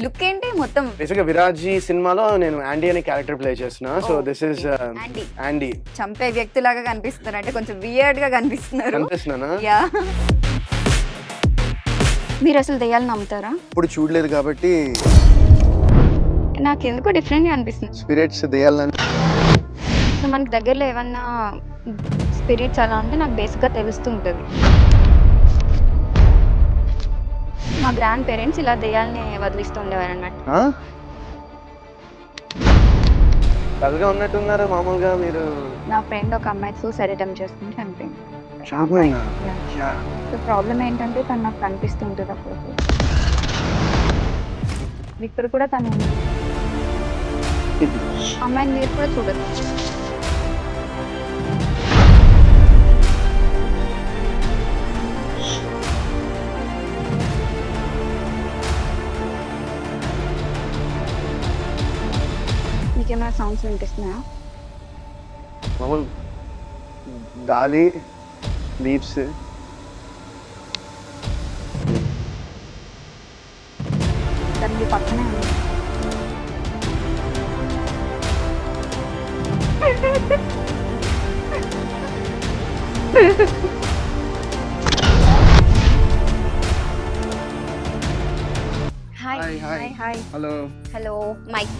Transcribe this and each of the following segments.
Look ఏంటి మొత్తం బేసిక్గా విరాజీ సినిమాలో నేను యాండీ అనే క్యారెక్టర్ ప్లే చేస్తున్నా. So this is anti యాండీ. చంపే వ్యక్తిలాగా కనిపిస్తున్నారు, అంటే కొంచెం వియర్డ్ గా కనిపిస్తున్నారు. కనిపిస్తున్నానా? యా. మీరు అసలు దెయ్యాలను నమ్ముతారా? ఇప్పుడు చూడలేదు కాబట్టి నాకు ఎందుకో డిఫరెంట్ గా అనిపిస్తుంది. స్పిరిట్స్ దెయ్యాలని సో మనకి దగ్గరలో ఏమన్నా స్పిరిట్స్ అలా అంటే నాకు బేసిక్ గా తెలుస్తుంటది. మా గ్రాండ్ పేరెంట్స్ ఇలా దెయ్యాలని వదిలిస్తూ ఉండేవారు అనమాట. కథగా ఉన్నట్టున్నారు మామూలుగా మీరు. నా ఫ్రెండ్ ఒక అమ్మాయి సూసైడ్ అటెంప్ట్ చేసుకుని చనిపోయింది. సో ప్రాబ్లం ఏంటంటే తను నాకు కనిపిస్తుంటుంది అప్పుడు. ఇక్కడ కూడా తను ఉంది. అమ్మాయిని మీరు కూడా చూడదు. మీకేమైనా సౌండ్స్ వినిపిస్తున్నాయా? మామూలు గాలి, లీవ్స్. తను మీ పక్కనే ఉంది. Hi hi, hi. Hi hi. Hello. Hello Mike.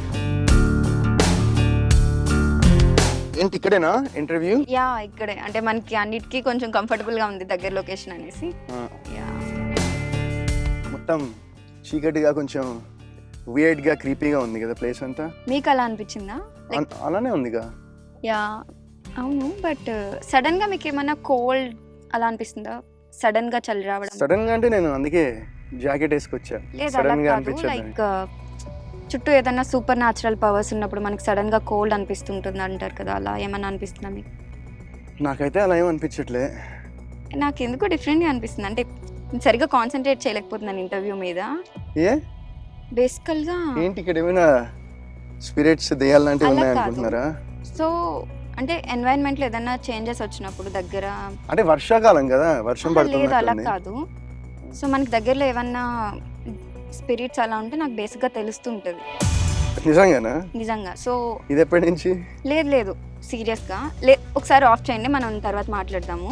ఏంటి ఇక్కడేనా ఇంటర్వ్యూ? యా ఇక్కడే, అంటే మనకి అన్నిటికీ కొంచెం కంఫర్టబుల్ గా ఉంది దగ్గర లొకేషన్ అనేసి. యా. మొత్తం చీకటిగా కొంచెం వియర్డ్ గా క్రీపీగా ఉంది కదా ప్లేస్ అంతా. మీకు అలా అనిపించిందా? అలానే ఉందిగా. యా అవును, బట్ సడన్ గా మీకు ఏమైనా కోల్డ్ అలా అనిపిస్తుందా? సడన్ గా చలి రావడం? సడన్ గా అంటే నేను అందుకే జాకెట్ వేసుకొచ్చా. లేదు అలా సడన్ గా కాదు, అనిపించదు. లైక్ చుట్టూ ఏదైనా సూపర్ న్యాచురల్ పవర్స్ ఉన్నప్పుడు మనకి సడన్ గా కోల్డ్ అనిపిస్తుంటుంది అంటారు కదా, అలా ఏమైనా అనిపిస్తుందా మీకు? నాకైతే అలా ఏం అనిపించట్లే. నాకు ఎందుకో డిఫరెంట్ గా అనిపిస్తుంది, అంటే నేను సరిగ్గా కాన్సన్ట్రేట్ చేయలేకపోతున్నాను ఇంటర్వ్యూ మీద. ఏ బేసికల్ గా ఏంటి ఇక్కడ ఏమైనా స్పిరిట్స్ దెయ్యాలంటే అలా ఉన్నాయి కాదు. అనుకుంటున్నారా? సో అంటే ఎన్వైరన్మెంట్ లో ఏదైనా చేంజెస్ వచ్చినప్పుడు దగ్గర అంటే వర్షాకాలం కదా, వర్షం లేదు అలా పడుతుంది. కాదు. సో మనకి దగ్గరలో ఏమన్నా స్పిరిట్స్ అలా ఉంటే నాకు బేసిక్ గా తెలుస్తుంటది నిజంగానా? నిజంగా. సో ఇది ఎప్పటి నుంచి? లేదు లేదు సీరియస్ గా ఒకసారి ఆఫ్ చేయండి, మనం తర్వాత మాట్లాడదాము.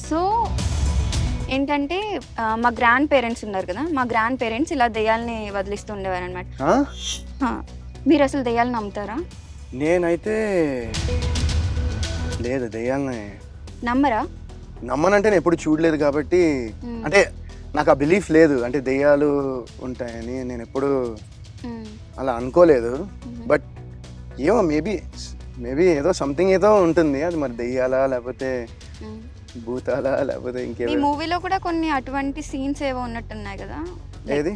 సో ఏంటంటే మా గ్రాండ్ పేరెంట్స్ ఉన్నారు కదా, మా గ్రాండ్ పేరెంట్స్ ఇలా దెయ్యాలని వదిలిస్తూ ఉండేవారు అనమాట. మీరు అసలు దెయ్యాలని నమ్ముతారా? నేనైతే లేదు, దెయ్యాలని నమ్మరా? నమ్మనంటే నేను ఎప్పుడు చూడలేదు కాబట్టి, అంటే నాకు ఆ బిలీఫ్ లేదు, అంటే దెయ్యాలు ఉంటాయని నేను ఎప్పుడు అలా అనుకోలేదు. బట్ ఏమో మేబీ ఏదో సంథింగ్ ఏదో ఉంటుంది, అది మరి దెయ్యాలా లేకపోతే భూతాలా లేకపోతే ఈ ఇంకేదో. మూవీలో కూడా కొన్ని అటువంటి సీన్స్ ఏవో ఉన్నట్టున్నాయి కదా, ఏది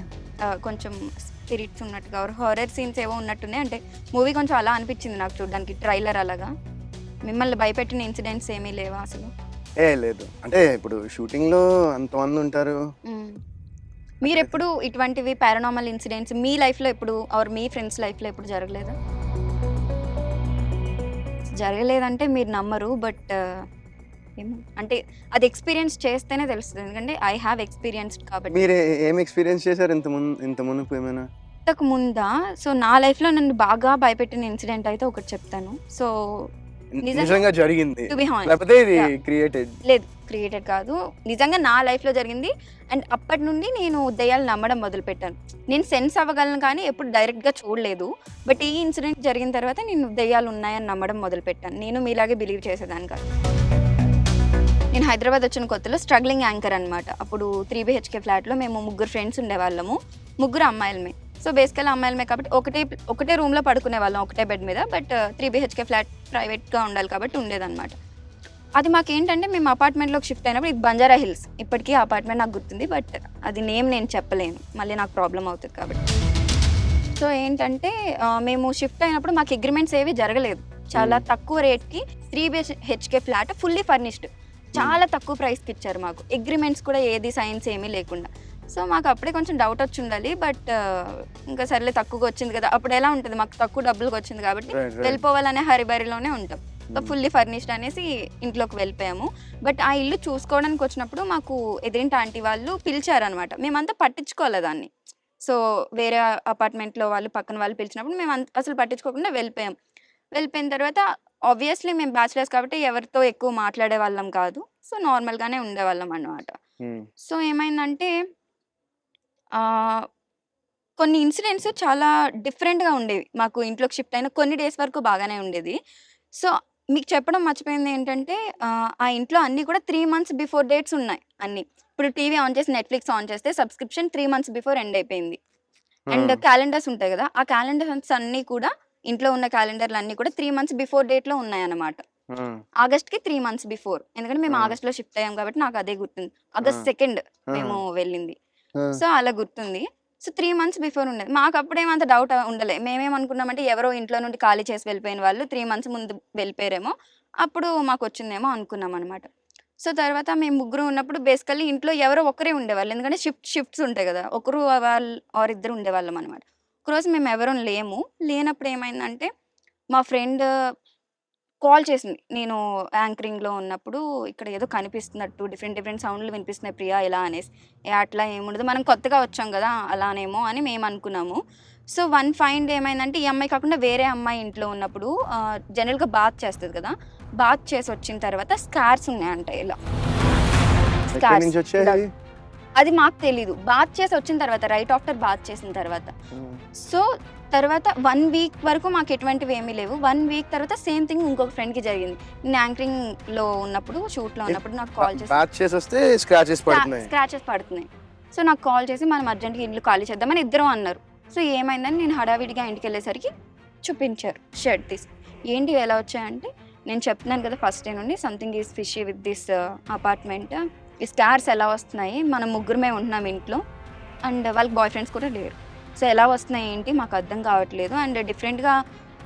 కొంచెం స్పిరిట్స్ ఉన్నట్టుగా హారర్ సీన్స్ ఏవో ఉన్నట్టున్నాయి. అంటే మూవీ కొంచెం అలా అనిపించింది నాకు చూడడానికి, ట్రైలర్ అలాగా. మిమ్మల్ని భయపెట్టిన ఇన్సిడెంట్స్ ఏమీ లేవా అసలు? లేదు, అంటే ఇప్పుడు షూటింగ్ లో అంతమంది ఉంటారు. మీరు ఎప్పుడు ఇటువంటివి పారానార్మల్ ఇన్సిడెంట్స్ మీ లైఫ్ లో ఎప్పుడు ఆర్ మీ ఫ్రెండ్స్ లైఫ్ లో ఎప్పుడు జరగలేదా? జరగలేదంటే మీరు నమ్మరు, బట్ ఏమో అంటే అది ఎక్స్పీరియన్స్ చేస్తేనే తెలుస్తుంది, ఎందుకంటే ఐ హ్యావ్ ఎక్స్పీరియన్స్డ్ కాబట్టి. మీరు ఏం ఎక్స్పీరియన్స్ చేశారు ఇంత మునుపు ఏమైనా? ఇంతకు ముందా? సో నా లైఫ్ లో నన్ను బాగా భయపెట్టిన ఇన్సిడెంట్ అయితే ఒకటి చెప్తాను. సో నిజంగా జరిగింది టు బి హానెస్ట్, లేకపోతే ఇది క్రియేటెడ్? లేదు క్రియేటెడ్ కాదు, నిజంగా నా లైఫ్లో జరిగింది. అండ్ అప్పటి నుండి నేను దెయ్యాలు నమ్మడం మొదలుపెట్టాను. నేను సెన్స్ అవ్వగలను కానీ ఎప్పుడు డైరెక్ట్గా చూడలేదు. బట్ ఈ ఇన్సిడెంట్ జరిగిన తర్వాత నేను దెయ్యాలు ఉన్నాయని నమ్మడం మొదలుపెట్టాను. నేను మీలాగే బిలీవ్ చేసేదాన్ని కాదు. నేను హైదరాబాద్ వచ్చిన కొత్తలో స్ట్రగ్లింగ్ యాంకర్ అనమాట. అప్పుడు 3 BHK ఫ్లాట్లో మేము 3 ఫ్రెండ్స్ ఉండేవాళ్ళము, 3 అమ్మాయిలమే. సో బేసికల్ అమ్మాయిలమే కాబట్టి ఒకటే రూమ్లో పడుకునే వాళ్ళం, ఒకటే బెడ్ మీద. బట్ 3 BHK ఫ్లాట్ ప్రైవేట్గా ఉండాలి కాబట్టి ఉండేదన్నమాట. అది మాకేంటంటే మేము అపార్ట్మెంట్లోకి షిఫ్ట్ అయినప్పుడు, ఇది బంజారా హిల్స్, ఇప్పటికీ అపార్ట్మెంట్ నాకు గుర్తుంది, బట్ అది నేమ్ నేను చెప్పలేను, మళ్ళీ నాకు ప్రాబ్లం అవుతుంది కాబట్టి. సో ఏంటంటే మేము షిఫ్ట్ అయినప్పుడు మాకు అగ్రిమెంట్స్ ఏవి జరగలేదు. చాలా తక్కువ రేట్కి 3 BHK ఫ్లాట్ ఫుల్లీ ఫర్నిష్డ్ చాలా తక్కువ ప్రైస్కి ఇచ్చారు మాకు. అగ్రిమెంట్స్ కూడా ఏది సైన్స్ ఏమీ లేకుండా. సో మాకు అప్పుడే కొంచెం డౌట్ వచ్చి ఉండాలి, బట్ ఇంకా సర్లే తక్కువగా వచ్చింది కదా, అప్పుడు ఎలా ఉంటుంది, మాకు తక్కువ డబ్బులకు వచ్చింది కాబట్టి వెళ్ళిపోవాలనే హరిబరిలోనే ఉంటాం. సో ఫుల్లీ ఫర్నిష్డ్ అనేసి ఇంట్లోకి వెళ్ళిపోయాము. బట్ ఆ ఇల్లు చూసుకోవడానికి వచ్చినప్పుడు మాకు ఎదిరింటి ఆంటీ వాళ్ళు పిలిచారనమాట. మేమంతా పట్టించుకోవాలి దాన్ని, సో వేరే అపార్ట్మెంట్లో వాళ్ళు పక్కన వాళ్ళు పిలిచినప్పుడు మేము అసలు పట్టించుకోకుండా వెళ్ళిపోయాం. వెళ్ళిపోయిన తర్వాత ఆబ్వియస్లీ మేము బ్యాచిలర్స్ కాబట్టి ఎవరితో ఎక్కువ మాట్లాడే వాళ్ళం కాదు. సో నార్మల్గానే ఉండేవాళ్ళం అన్నమాట. సో ఏమైందంటే కొన్ని ఇన్సిడెంట్స్ చాలా డిఫరెంట్గా ఉండేవి. మాకు ఇంట్లోకి షిఫ్ట్ అయిన కొన్ని డేస్ వరకు బాగానే ఉండేది. సో మీకు చెప్పడం మర్చిపోయింది ఏంటంటే ఆ ఇంట్లో అన్నీ కూడా 3 మంత్స్ బిఫోర్ డేట్స్ ఉన్నాయి అన్నీ. ఇప్పుడు టీవీ ఆన్ చేసి నెట్‌ఫ్లిక్స్ ఆన్ చేస్తే సబ్స్క్రిప్షన్ 3 మంత్స్ బిఫోర్ ఎండ్ అయిపోయింది. అండ్ క్యాలెండర్స్ ఉంటాయి కదా! ఆ క్యాలెండర్స్ అన్నీ కూడా ఇంట్లో ఉన్న క్యాలెండర్‌లన్నీ కూడా 3 మంత్స్ బిఫోర్ డేట్‌లో ఉన్నాయన్నమాట. ఆగస్ట్‌కి 3 మంత్స్ బిఫోర్. ఎందుకంటే మేము ఆగస్ట్‌లో షిఫ్ట్ అయ్యాం కాబట్టి నాకు అదే గుర్తుంది. ఆగస్ట్ 2 మేము వెళ్ళింది. సో అలా గుర్తుంది. సో 3 మంత్స్ బిఫోర్ ఉండేది. మాకప్పుడేమంత డౌట్ ఉండలే. మేమేమనుకున్నామంటే ఎవరో ఇంట్లో నుండి ఖాళీ చేసి వెళ్ళిపోయిన వాళ్ళు 3 మంత్స్ ముందు వెళ్ళిపోయారేమో, అప్పుడు మాకొచ్చిందేమో అనుకున్నామనమాట. సో తర్వాత మేము ముగ్గురం ఉన్నప్పుడు బేసికల్లీ ఇంట్లో ఎవరో ఒకరే ఉండేవాళ్ళు. ఎందుకంటే షిఫ్ట్స్ ఉంటాయి గదా! ఒకరు ఆర్ ఇద్దరు ఉండేవాళ్ళమనమాట. ఒకరోజు మేము ఎవరం లేము. లేనప్పుడు ఏమైందంటే మా ఫ్రెండ్ కాల్ చేసింది. నేను యాంకరింగ్‌లో ఉన్నప్పుడు ఇక్కడ ఏదో కనిపిస్తున్నట్టు డిఫరెంట్ సౌండ్‌లు వినిపిస్తున్నాయి ప్రియా ఇలా అనేసి. అట్లా ఏముండదు. మనం కొత్తగా వచ్చాం గదా! అలానేమో అని మేమనుకున్నాము. సో వన్ ఫైన్ డే ఏమైందంటే ఈ అమ్మాయి కాకుండా వేరే అమ్మాయి ఇంట్లో ఉన్నప్పుడు జనరల్‌గా బాత్ చేస్తది కదా! బాత్ చేసి వచ్చిన తర్వాత స్కార్స్ ఉన్నాయంట ఇలా. ఎక్కడి స్కార్స్ నుంచి వచ్చాయి? అది మాకు తెలీదు. బాత్ చేసి వచ్చిన తర్వాత రైట్ ఆఫ్టర్ బాత్ చేసిన తర్వాత. సో తర్వాత 1 వీక్ వరకు మాకు ఎటువంటివి ఏమీ లేవు. 1 వీక్ తర్వాత సేమ్ థింగ్ ఇంకొక ఫ్రెండ్‌కి జరిగింది. నేను యాంకరింగ్‌లో ఉన్నప్పుడు షూట్‌లో ఉన్నప్పుడు నాకు కాల్ చేసి బ్యాచ్ చేసి వస్తే స్క్రాచెస్ పడుతున్నాయి. స్క్రాచెస్ పడుతున్నాయి. సో నాకు కాల్ చేసి మనం అర్జెంట్‌గా ఇల్లు ఖాళీ చేద్దామని ఇద్దరం అన్నారు. సో ఏమైందని నేను హడావిడిగా ఇంటికెళ్ళేసరికి చూపించారు షర్ట్ తీసి. ఏంటి ఎలా వచ్చాయంటే నేను చెప్తున్నాను కదా ఫస్ట్ డే నుండి something is fishy with this apartment. ఈ స్కార్స్ ఎలా వస్తున్నాయి? మనం ముగ్గురమే ఉంటున్నాం ఇంట్లో. అండ్ వాళ్ళకి బాయ్ ఫ్రెండ్స్ కూడా లేరు. సో ఎలా వస్తున్నాయి ఏంటి మాకు అర్థం కావట్లేదు. అండ్ డిఫరెంట్‌గా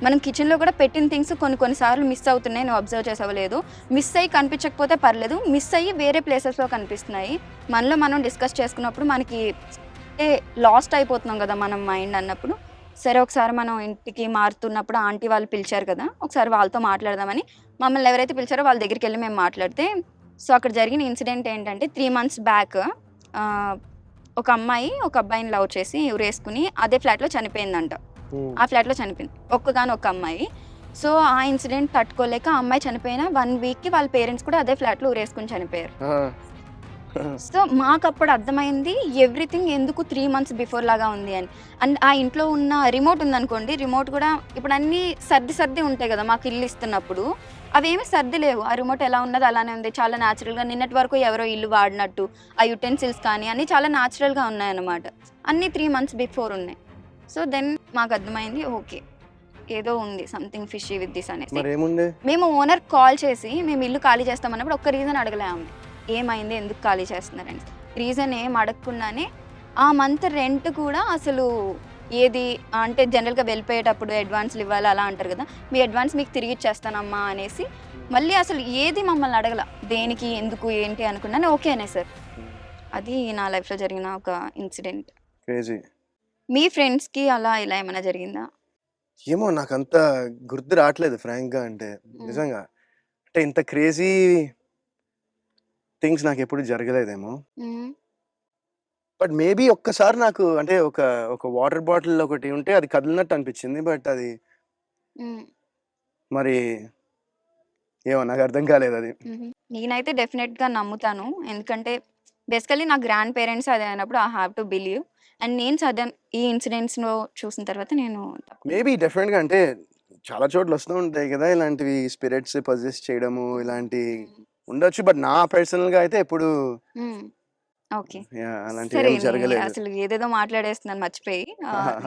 మనం కిచెన్‌లో కూడా పెట్టిన థింగ్స్ కొన్ని సార్లు మిస్ అవుతున్నాయి. నువ్వు అబ్జర్వ్ చేసావో లేదో. మిస్ అయ్యి కనిపించకపోతే పర్లేదు. మిస్ అయ్యి వేరే ప్లేసెస్‌లో కనిపిస్తున్నాయి. మనలో మనం డిస్కస్ చేసుకున్నప్పుడు మనకి అంటే లాస్ట్ అయిపోతున్నాం కదా మనం మైండ్ అన్నప్పుడు. సరే ఒకసారి మనం ఇంటికి మారుతున్నప్పుడు ఆంటీ వాళ్ళు పిలిచారు కదా! ఒకసారి వాళ్ళతో మాట్లాడదామని మమ్మల్ని ఎవరైతే పిలిచారో వాళ్ళ దగ్గరికెళ్ళి మేము మాట్లాడితే సో అక్కడ జరిగిన ఇన్సిడెంట్ ఏంటంటే 3 మంత్స్ బ్యాక్ ఒక అమ్మాయి ఒక అబ్బాయిని లవ్ చేసి ఉరేసుకుని అదే ఫ్లాట్‌లో చనిపోయిందంట. ఆ ఫ్లాట్‌లో చనిపోయింది. ఒక్కగానొక్క అమ్మాయి. సో ఆ ఇన్సిడెంట్ తట్టుకోలేక ఆ అమ్మాయి చనిపోయిన 1 వీక్‌కి వాళ్ళ పేరెంట్స్ కూడా అదే ఫ్లాట్‌లో ఉరేసుకొని చనిపోయారు. సో మాకప్పుడు అర్థమైంది ఎవ్రీథింగ్ ఎందుకు 3 మంత్స్ బిఫోర్ లాగా ఉంది అని. అండ్ ఆ ఇంట్లో ఉన్న రిమోట్ ఉందనుకోండి, రిమోట్ కూడా ఇప్పుడు అన్నీ సర్ది ఉంటాయి కదా మాకు ఇల్లు ఇస్తున్నప్పుడు. అవేమీ సర్ది లేవు. ఆ రిమోట్ ఎలా ఉన్నదో అలానే ఉంది. చాలా న్యాచురల్‌గా నిన్నటి వరకు ఎవరో ఇల్లు వాడినట్టు ఆ యుటెన్సిల్స్ కానీ అన్నీ చాలా న్యాచురల్‌గా ఉన్నాయన్నమాట. అన్నీ 3 మంత్స్ బిఫోర్ ఉన్నాయి. సో దెన్ మాకు అర్థమైంది ఓకే. ఏదో ఉంది సంథింగ్ ఫిషీ విత్ దిస్ అనేసి. మరేముంది? మేము ఓనర్ కాల్ చేసి మేము ఇల్లు ఖాళీ చేస్తామన్నప్పుడు ఒక్క రీజన్ అడగలే ఆమె. ఏమైంది? ఎందుకు ఖాళీ చేస్తున్నారని. రీజన్ ఏం అడగకుండానే ఆ మంత్ రెంట్ కూడా అసలు ఏది అంటే జనరల్‌గా వెళ్ళిపోయేటప్పుడు అడ్వాన్స్‌లు ఇవ్వాలి అలా అంటారు కదా! మీ అడ్వాన్స్ మీకు తిరిగి ఇచ్చేస్తానమ్మా అనేసి మళ్ళీ అసలు ఏది మమ్మల్ని అడగల. దేనికి? ఎందుకు? ఏంటి? అనుకున్నాను. ఓకే అనేసారు. అది నా లైఫ్‌లో జరిగిన ఒక ఇన్సిడెంట్. క్రేజీ. మీ ఫ్రెండ్స్‌కి అలా ఇలా ఏమైనా జరిగిందా? ఏమో నాకంత గుర్తు రావట్లేదు ఫ్రాంక్‌గా అంటే. నిజంగా. అంటే ఇంత క్రేజీ థింగ్స్ నాకెప్పుడు జరగలేదేమో. బట్ మేబీ ఒక్కసారి నాకు అంటే ఒక వాటర్ బాటిల్ ఒకటి ఉంటే అది కదిలినట్టు అనిపించింది. బట్ అది మరి ఏమో నాకు అర్థం కాలేదది. నేనైతే డెఫినెట్‌గా నమ్ముతాను. ఎందుకంటే బేసికల్లీ నా గ్రాండ్ పేరెంట్స్ అది అయినప్పుడు I have to believe. And నేను సడన్ ఈ ఇన్సిడెంట్స్‌లో చూసిన తర్వాత నేను మేబీ డెఫినెట్‌గా అంటే చాలా చోట్ల వస్తూ ఉంటాయి కదా! ఇలాంటివి స్పిరిట్స్ పొజెస్ చేయడము ఇలాంటి ఉండొచ్చు. బట్ నా పర్సనల్‌గా అయితే ఎప్పుడు ఓకే. యాహ్! సరే అలాంటివేం జరగలేదు. అసలు ఏదేదో మాట్లాడేస్తున్నాను మర్చిపోయి.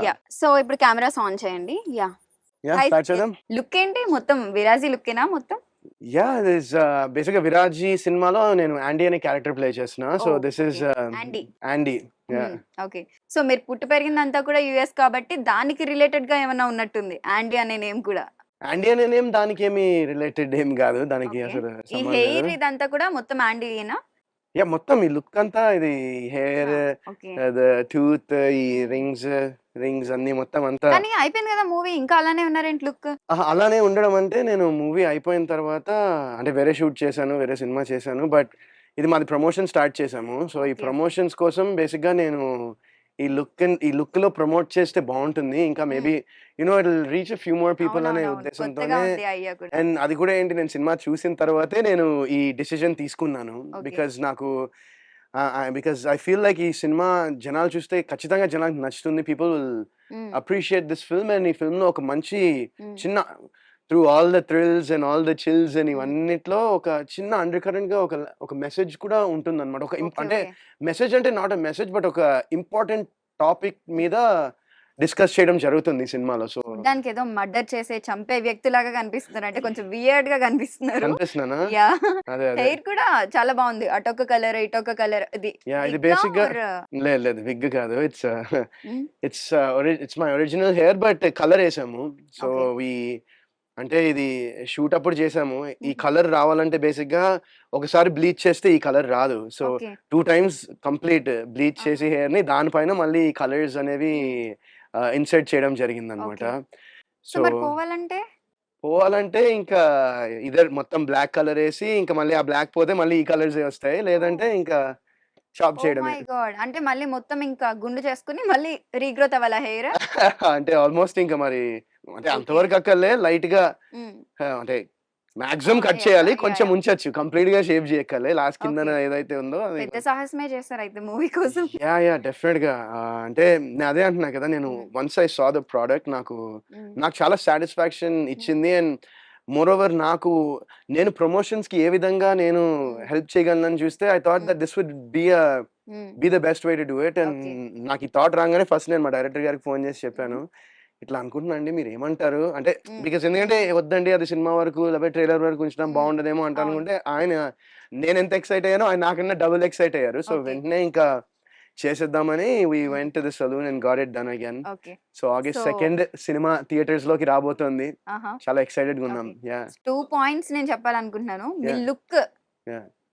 యాహ్! సో ఇప్పుడు కెమెరాస్ ఆన్ చేయండి. యాహ్! యాహ్! హాయ్ స్టార్ట్ చేద్దాం. లుక్ ఏంటి? మొత్తం విరాజీ లుక్కేనా మొత్తం? యాహ్! దిస్ బేసిక్‌గా 'విరాజీ' సినిమాలో నేను యాండీ అనే క్యారెక్టర్ ప్లే చేస్తున్నా. So this is యాండీ. యాండీ. Yeah! Okay. So మీరు పుట్టి పెరిగిందంతా కూడా యూఎస్ కాబట్టి దానికి రిలేటెడ్‌గా ఏమన్నా ఉన్నట్టుంది. యాండీ అనే నేమ్ కూడా. యాండీ అనే నేమ్ దానికేమి రిలేటెడ్ ఏం గాదు. దానికి ఓకే. అసలు ఈ సంబంధం హెయిర్ లేదు. ఇదంతా కూడా మొత్తం యాండీయేనా? యాహ్! మొత్తం ఈ లుక్ అంతా ఇది హెయిర్, ఓకే. టూత్, ఈ రింగ్స్ అన్నీ మొత్తం అంతా కానీ అయిపోయింది కదా మూవీ. ఇంకా అలానే ఉన్నారేంటి లుక్? అలానే ఉండడం అంటే నేను మూవీ అయిపోయిన తర్వాత అంటే వేరే షూట్ చేశాను. వేరే సినిమా చేశాను. బట్ ఇది మాది ప్రమోషన్ స్టార్ట్ చేశాము. సో ఈ ఓకే. ప్రమోషన్స్ కోసం బేసిక్‌గా నేను ఈ లుక్ లో ప్రమోట్ చేస్తే బాగుంటుంది, ఇంకా maybe it reach few more people అనే కొత్తగా ఉద్దేశంతోనే. ఉంది అయ్యా కూడా. అండ్ అది కూడా ఏంటి, నేను సినిమా చూసిన తర్వాతే నేను ఈ డిసిజన్ తీసుకున్నాను. Okay. Because I feel like ఈ సినిమా జనాలు చూస్తే ఖచ్చితంగా జనాలకు నచ్చుతుంది. People will appreciate this film. And ఈ ఫిల్మ్ లో ఒక మంచి చిన్న through all the thrills and all the chills and ఇవన్నిట్లో ఒక చిన్న అండర్ కరెంట్ గా ఒక మెసేజ్ కూడా ఉంటుంది అనమాట. అంటే మెసేజ్ అంటే నాట్ అ మెసేజ్, బట్ ఒక ఇంపార్టెంట్ టాపిక్ మీద డిస్కస్ చేయడం జరుగుతుంది ఈ సినిమాలో. సో దానికి ఏదో మర్డర్ చేసే చంపే వ్యక్తిలాగా కనిపిస్తున్నారు, అంటే కొంచెం వియర్డ్ గా కనిపిస్తున్నారు. కనిపిస్తున్నానా? యా, అదే హెయిర్ కూడా చాలా బాగుంది, అటొక కలర్ ఇటొక కలర్. ఇది ఇది బేసిక్ గా లేదు విగ్ కాదు, it's my original hair, but colour వేసాము. సో అంటే ఇది షూట్ అప్పుడు చేసాము. ఈ కలర్ రావాలంటే బేసిక్ గా ఒకసారి బ్లీచ్ చేస్తే ఈ కలర్ రాదు. సో 2 times కంప్లీట్ బ్లీచ్ చేసి హెయిర్ ని దానిపైన మళ్ళీ ఈ కలర్స్ అనేవి ఇన్సర్ట్ చేయడం జరిగింది అనమాట. సో పోవాలంటే ఇంకా ఇదర్ మొత్తం బ్లాక్ కలర్ వేసి ఇంకా మళ్ళీ ఆ బ్లాక్ పోతే మళ్ళీ ఈ కలర్స్ వస్తాయి, లేదంటే ఇంకా చాప్ చేయడమే. అంటే మళ్ళీ మొత్తం ఇంకా గుండు చేసుకుని మళ్ళీ రీగ్రోత్ అవ్వాలా హెయిర్? అంటే ఆల్మోస్ట్ ఇంకా మరి అంటే అంతవరకు అక్కర్లే, లైట్ గా అంటే మాక్సిమం కట్ చేయాలి, కొంచెం ఉంచొచ్చు, కంప్లీట్ గా షేప్ చేయక్కర్లే. లాస్ట్ కింద ఏదైతే ఉందో అది పెద్ద సాహసమే చేస్తారు అయితే మూవీ కోసం. యా డెఫినెట్ గా. అంటే నేను అదే అంటున్నా కదా, నేను once I saw the product నాకు చాలా సాటిస్ఫాక్షన్ ఇచ్చింది. అండ్ మోర్ ఓవర్ నేను ప్రమోషన్స్ కి ఏ విధంగా నేను హెల్ప్ చేయగలను చూస్తే I thought that this would be the best way to do it. And నాకు ఈ థాట్ రాగానే ఫస్ట్ నేను మా డైరెక్టర్ గారికి ఫోన్ చేసి చెప్పాను, ఇట్లా అనుకుంటున్నా అండి, మీరు ఏమంటారు అంటే, బికాస్ ఎందుకంటే వద్దండి అది సినిమా వరకు లేకపోతే ట్రైలర్ వరకు ఉంచడం బాగుండదేమో అంట అనుకుంటే, నేను ఎంత ఎక్సైట్ అయ్యానో ఆయన నాకన్నా డబుల్ ఎక్సైట్ అయ్యారు. సో వెంటనే ఇంకా చేసేద్దామని we went to the saloon and got it done again. So August 2nd cinema theatres లోకి రాబోతోంది. చాలా ఎక్సైటెడ్ గా ఉన్నాం. 2 points నేను చెప్పాలనుకుంటున్నాను. మీ లుక్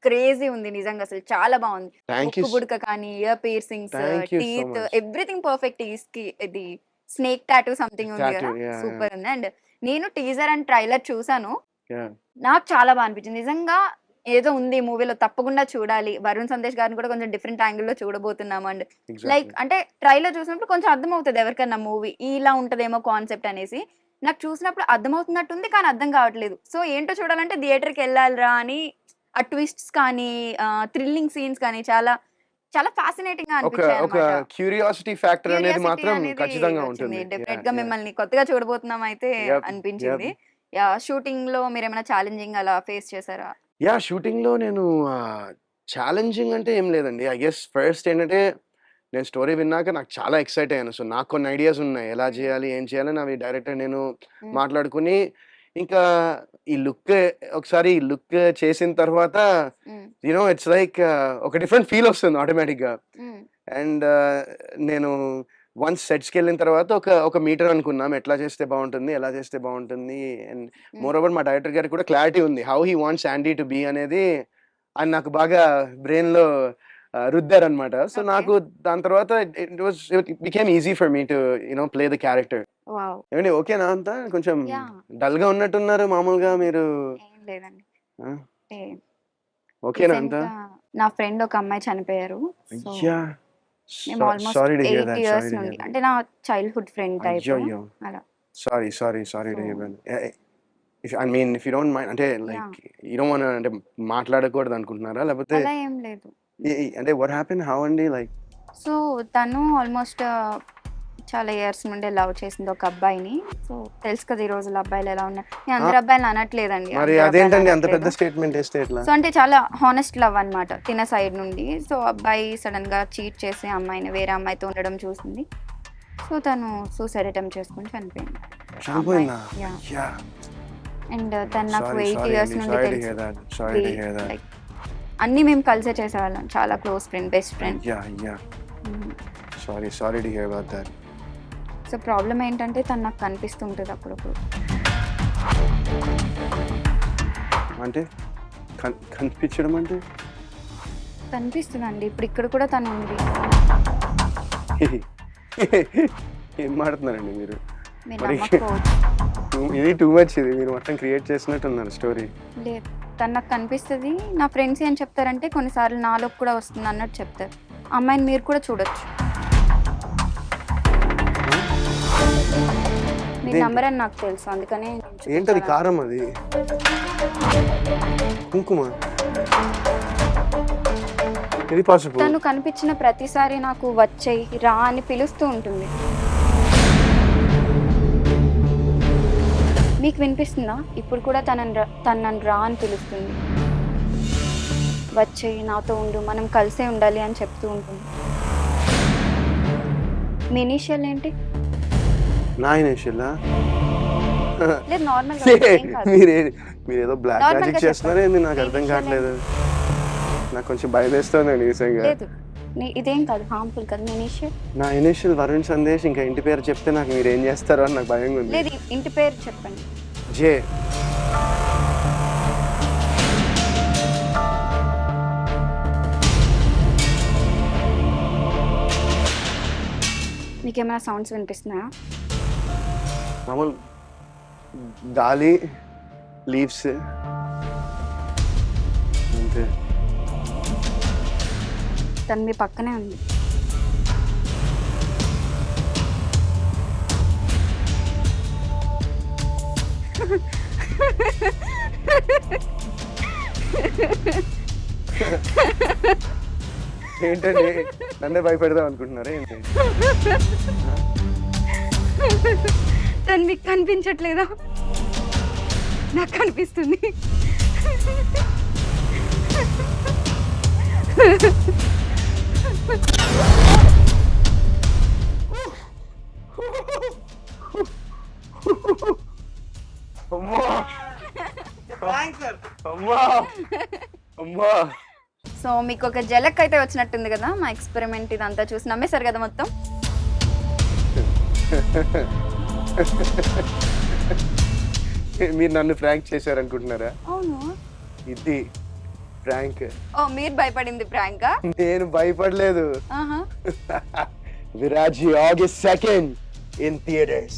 క్రేజీ ఉంది నిజంగా, అసలు చాలా బాగుంది. ముక్కు బుడక కానీ, year piercings, teeth, everything perfect. ఇది స్నేక్ టాటూ సంథింగ్ ఉంది కదా, సూపర్ ఉంది. అండ్ నేను టీజర్ అండ్ ట్రైలర్ చూసాను, నాకు చాలా బాగా అనిపించింది. నిజంగా ఏదో ఉంది మూవీలో, తప్పకుండా చూడాలి. వరుణ్ సందేశ్ గారిని కూడా కొంచెం డిఫరెంట్ యాంగిల్ లో చూడబోతున్నాము. అండ్ లైక్ అంటే ట్రైలర్ చూసినప్పుడు కొంచెం అర్థమవుతుంది ఎవరికన్నా మూవీ ఇలా ఉంటదేమో కాన్సెప్ట్ అనేసి. నాకు చూసినప్పుడు అర్థమవుతున్నట్టుంది కానీ అర్థం కావట్లేదు. సో ఏంటో చూడాలంటే థియేటర్కి వెళ్ళాలిరా అని, ఆ ట్విస్ట్స్ కానీ థ్రిల్లింగ్ సీన్స్ కానీ చాలా చాలా ఫ్యాసినేటింగ్ గా అనిపించాయి. ఒక క్యూరియాసిటీ ఫ్యాక్టర్ అనేది మాత్రం ఖచ్చితంగా ఉంటుంది. డెఫినెట్ గా మిమ్మల్ని కొత్తగా చూడబోతున్నాం అయితే అనిపించింది. యా, షూటింగ్ లో మీరు ఏమైనా ఛాలెంజింగ్ అలా ఫేస్ చేశారా? యా, షూటింగ్ లో నేను ఛాలెంజింగ్ అంటే ఏం లేదండి. ఐ గెస్ ఫస్ట్ ఏంటంటే, నేను స్టోరీ విన్నాక నాకు చాలా ఎక్సైట్ అయ్యాను. సో నాకు కొన్ని ఐడియాస్ ఉన్నాయి, ఎలా చేయాలి ఏం చేయాలని. అవి డైరెక్టర్ నేను మాట్లాడుకుని, ఇంకా ఈ లుక్ చేసిన తర్వాత ఇట్స్ లైక్ ఒక డిఫరెంట్ ఫీల్ వస్తుంది ఆటోమేటిక్ గా. అండ్ నేను వన్స్ సెట్స్కి వెళ్ళిన తర్వాత ఒక మీటర్ అనుకున్నాం, ఎట్లా చేస్తే బాగుంటుంది, ఎలా చేస్తే బాగుంటుంది. అండ్ మోర్ ఓవర్ మా డైరెక్టర్ గారికి కూడా క్లారిటీ ఉంది how he wants Sandy to be అనేది. ఆయన నాకు బాగా బ్రెయిన్ లో రుద్దారు అనమాట. సో నాకు దాని తర్వాత it became easy for me to play the character. ఏమండి ఓకేనా? అంతా కొంచెం డల్ గా ఉన్నట్టున్నారు మామూలుగా మీరు. ఓకేనా అంతా? నా ఫ్రెండ్ ఒక అమ్మాయి చనిపోయారు. Sorry to hear that. years నుండి, అంటే నా చైల్డ్హుడ్ ఫ్రెండ్ టైప్ అలా. Sorry to hear that. If you don't mind, అంటే like you don't want to అంటే మాట్లాడకూడదు అనుకుంటున్నారా లేకపోతే? అలా ఏం లేదు. అంటే what happened, how అండి? లైక్ సో తను ఆల్మోస్ట్ చాలా ఇయర్స్ నుండి లవ్ చేసింది ఒక అబ్బాయిని. సో తెలుసు కదా ఈ రోజుల్లో అబ్బాయిలు ఎలా ఉన్నారు. నేను అందరు అబ్బాయిలు అనట్లేదండి. మరి అదేంటండి అంత పెద్ద స్టేట్మెంట్ వేస్తే ఎట్లా? సో అంటే చాలా హానెస్ట్ లవ్ అన్నమాట తిన సైడ్ నుండి. సో అబ్బాయి సడన్ గా చీట్ చేసి అమ్మాయిని వేరే అమ్మాయితో ఉండడం చూసింది. సో తను సూసైడ్ అటెంప్ట్ చేసుకుని చనిపోయింది. అండ్ తను నాకు 8 years నుండి తెలుసు. లైక్ అన్ని మేము కలిసే చేసేవాళ్ళం, చాలా close friend, best friend. Sorry to hear about that. So problem ఏంటంటే తను నాకు కనిపిస్తుంటుంది అప్పుడప్పుడు. అంటే కనిపించడం అంటే కనిపిస్తుందండి. ఇప్పుడు ఇక్కడ కూడా తను ఉంది. ఏం మాట్లాడుతున్నారండి మీరు? నమ్మకపోవచ్చు. ఇది టూ మచ్. ఇది మీరు మొత్తం క్రియేట్ చేసినట్టున్నారు స్టోరీ. లేదు, తను నాకు కనిపిస్తుంది. నా ఫ్రెండ్స్ ఏం చెప్తారంటే కొన్నిసార్లు నాలోకి కూడా వస్తుంది అన్నట్టు చెప్తారు. అమ్మాయిని మీరు కూడా చూడొచ్చు. మీరు నమ్మరని నాకు తెలుసు, అందుకనే ఏంటది? కారం అది, కుంకుమ, ఇది పసుపు. తను కనిపించిన ప్రతిసారి నాకు వచ్చేయి రా అని పిలుస్తూ ఉంటుంది. మీకు వినిపిస్తుందా? ఇప్పుడు కూడా తను నన్ను రా అని పిలుస్తుంది. వచ్చేయి, నాతో ఉండు, మనం కలిసే ఉండాలి అని చెప్తూ ఉంటుంది. మీ ఇనిషియల్ ఏంటి? నా ఇనిషియల్ లేదు, నార్మల్ మీరేదో బ్లాక్ మ్యాజిక్ చేస్తున్నారేంది? నాకు అర్థం కావట్లేదు. నాకు కొంచెం భయం వేస్తుంది నిజంగా. లేదు, ఇదేం కాదు, హార్మ్ఫుల్ కాదు. మీ ఇనిషియల్? నా ఇనిషియల్ వరుణ్ సందేశ్. ఇంకా ఇంటి పేరు చెప్తే నాకు మీరు ఏం చేస్తారో అని నాకు భయంగా ఉంది. లేదు, ఇంటి పేరు చెప్పండి. జే. మీకేమైనా సౌండ్స్ వినిపిస్తున్నాయా? మామూలు గాలి, లీవ్స్ అంతే. తను మీ పక్కనే ఉంది. ఏంటండి, నన్నే భయపెడదాం అనుకుంటున్నారా ఏంటి? తను మీకు కనిపించట్లేదా? నాకు కనిపిస్తుంది. సో మీకు ఒక జలక్ అయితే వచ్చినట్టుంది కదా మా ఎక్స్పెరిమెంట్ ఇదంతా చూసి. నమ్మేశారు కదా మొత్తం? మీరు నన్ను ఫ్రాంక్ చేశారనుకుంటున్నారా? అవును, ఇది ప్రాంక్. ఓ మీరు భయపడింది ప్రాంకా? నేను భయపడలేదు. విరాజీ August 2nd in theaters.